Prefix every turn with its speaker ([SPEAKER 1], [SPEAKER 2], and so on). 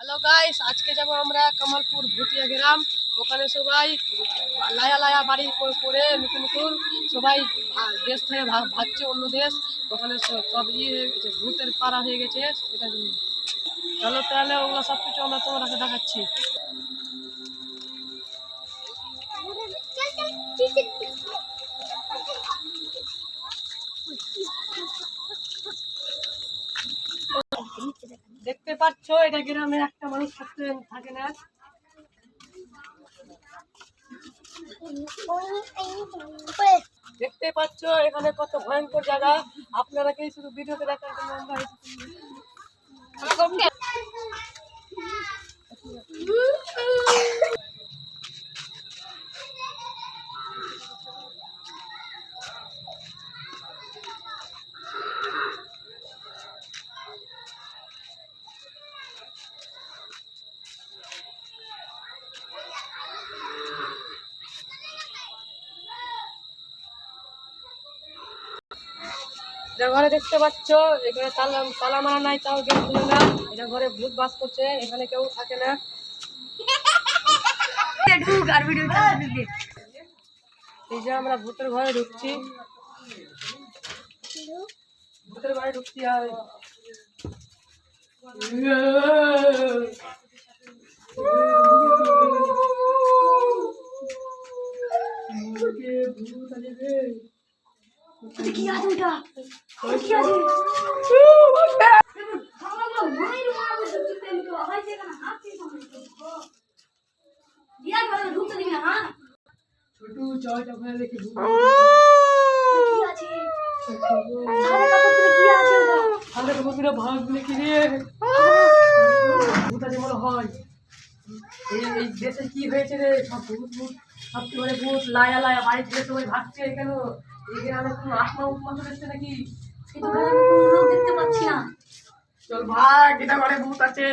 [SPEAKER 1] Hello guys, আজকে যাব আমরা কামালপুর ভুটিয়া গ্রাম। ওখানে সবাই লায়া লায়া বাড়ি করে নতুন নতুন সবাই দেশ থেকে ভাগছে অন্য দেশ। ওখানে সব হয়ে গেছে, ভূতের পাড়া হয়ে গেছে। এটা চলো তাহলে ওগুলো সব কিছু আমরা তোমাকে দেখাচ্ছি। দেখতে পাচ্ছ এটা গ্রামে একটা মানুষ থাকে না। দেখতে পাচ্ছ এখানে কত ভয়ঙ্কর জায়গা। আপনারা কি শুধু ভিডিওতে দেখার জন্য আমরা ঘরে দেখতে পাচ্ছ এখানে তালা মারা নাই, তাও গেট খুলে না। এটা ঘরে ভূত বাস করছে, এখানে কেউ থাকে না। এই যে আমরা ভূতের ঘরে ঢুকছি, ভূতের ঘরে ঢুকছি। আর কি আছে ওটা? কি আছে? ছোটু জয়টা ঘরে রেখে কি আছে? সামনে কতগুলো ভাগগুলো কি রে? ভূত আছে মনে হয়। এই দেশে কি হয়েছে রে? সব ভূত ভূত সব করে ভূত লায়া লায়া বাড়ি থেকে সবাই ভাগছে কেন? এই গ্রামে কোনো আত্মা উৎমা চলেছে নাকি? লোক দেখতে পাচ্ছি না। চল ভাগ, এটা ঘরে ভূত আছে।